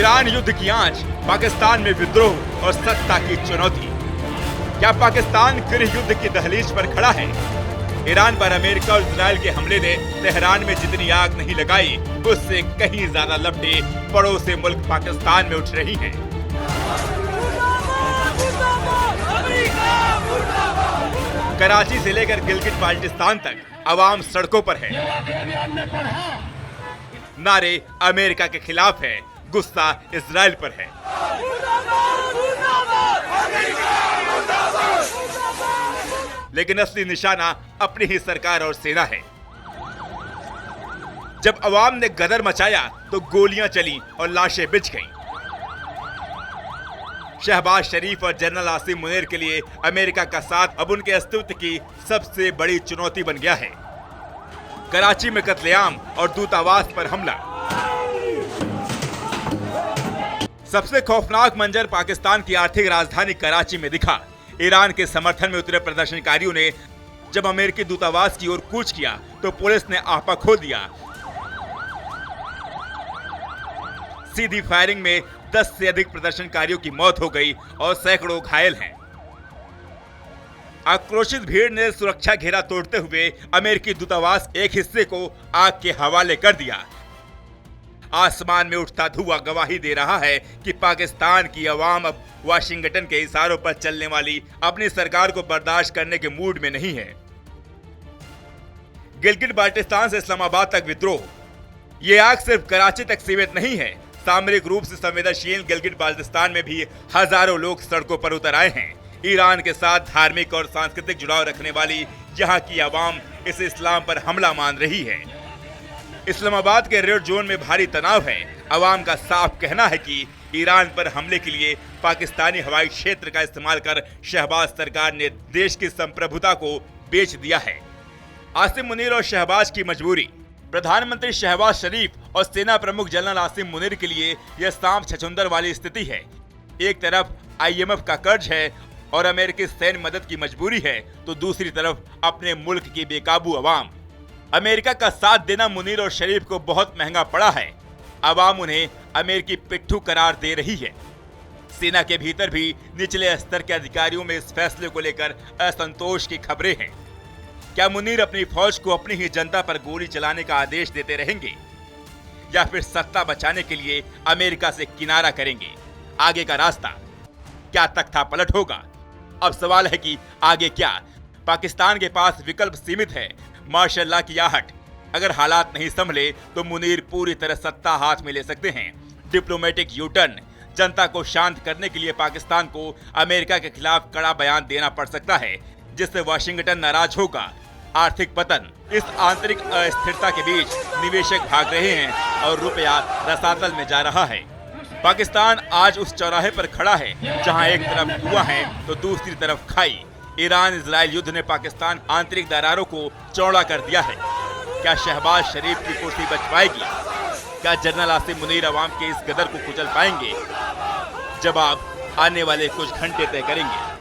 Iran युद्ध की आंच, पाकिस्तान में विद्रोह और सत्ता की चुनौती। क्या पाकिस्तान गृह युद्ध की दहलीज पर खड़ा है? ईरान पर अमेरिका और इजराइल के हमले ने तेहरान में जितनी आग नहीं लगाई, उससे कहीं ज्यादा लपटें पड़ोसी मुल्क पाकिस्तान में उठ रही हैं। कराची से लेकर गिलगिट बाल्टिस्तान तक अवाम सड़कों पर है। नारे अमेरिका के खिलाफ है, गुस्सा इजराइल पर है। लेकिन असली निशाना अपनी ही सरकार और सेना है। जब अवाम ने गदर मचाया तो गोलियां चली और लाशें बिछ गईं। शहबाज शरीफ और जनरल आसिम मुनीर के लिए अमेरिका का साथ अब उनके अस्तित्व की सबसे बड़ी चुनौती बन गया है। कराची में कत्लेआम और दूतावास पर हमला। सबसे खौफनाक मंजर पाकिस्तान की आर्थिक राजधानी कराची में दिखा। ईरान के समर्थन में उतरे प्रदर्शनकारियों ने जब अमेरिकी दूतावास की ओर कूच किया तो पुलिस ने आपा खोल दिया। सीधी फायरिंग में 10 से अधिक प्रदर्शनकारियों की मौत हो गई और सैकड़ों घायल हैं। आक्रोशित भीड़ ने सुरक्षा घेरा तोड़ते हुए अमेरिकी दूतावास एक हिस्से को आग के हवाले कर दिया। आसमान में उठता धुआं गवाही दे रहा है कि पाकिस्तान की अवाम अब वाशिंगटन के इशारों पर चलने वाली अपनी सरकार को बर्दाश्त करने के मूड में नहीं है। गिलगिट बाल्टिस्तान से इस्लामाबाद तक विद्रोह। ये आग सिर्फ कराची तक सीमित नहीं है। सामरिक रूप से संवेदनशील गिलगिट बाल्टिस्तान में भी हजारों लोग सड़कों पर उतर आए हैं। ईरान के साथ धार्मिक और सांस्कृतिक जुड़ाव रखने वाली यहाँ की आवाम इसे इस्लाम पर हमला मान रही है। इस्लामाबाद के रेड जोन में भारी तनाव है। अवाम का साफ कहना है कि ईरान पर हमले के लिए पाकिस्तानी हवाई क्षेत्र का इस्तेमाल कर शहबाज सरकार ने देश की संप्रभुता को बेच दिया है। आसिम मुनीर और शहबाज की मजबूरी। प्रधानमंत्री शहबाज शरीफ और सेना प्रमुख जनरल आसिम मुनीर के लिए यह सांप छछूंदर वाली स्थिति है। एक तरफ IMF का कर्ज है और अमेरिकी सैन्य मदद की मजबूरी है, तो दूसरी तरफ अपने मुल्क की बेकाबू अवाम। अमेरिका का साथ देना मुनीर और शरीफ को बहुत महंगा पड़ा है। अवाम उन्हें अमेरिकी पिट्ठू करार दे रही है। सेना के भीतर भी निचले स्तर के अधिकारियों में इस फैसले को लेकर असंतोष की खबरें हैं। क्या मुनीर अपनी फौज को अपनी ही जनता पर गोली चलाने का आदेश देते रहेंगे या फिर सत्ता बचाने के लिए अमेरिका से किनारा करेंगे? आगे का रास्ता क्या तख्ता पलट होगा? अब सवाल है कि आगे क्या? पाकिस्तान के पास विकल्प सीमित है। मार्शल लॉ की आहट। अगर हालात नहीं संभले तो मुनीर पूरी तरह सत्ता हाथ में ले सकते हैं। Diplomatic U turn. जनता को शांत करने के लिए पाकिस्तान को अमेरिका के खिलाफ कड़ा बयान देना पड़ सकता है, जिससे वाशिंगटन नाराज होगा। आर्थिक पतन। इस आंतरिक अस्थिरता के बीच निवेशक भाग रहे हैं और रुपया रसातल में जा रहा है। पाकिस्तान आज उस चौराहे पर खड़ा है जहां एक तरफ कुआं है तो दूसरी तरफ खाई। ईरान इजराइल युद्ध ने पाकिस्तान आंतरिक दरारों को चौड़ा कर दिया है। क्या शहबाज शरीफ की कुर्सी बच पाएगी? क्या जनरल आसिम मुनीर अवाम के इस गदर को कुचल पाएंगे? जवाब आने वाले कुछ घंटे तय करेंगे।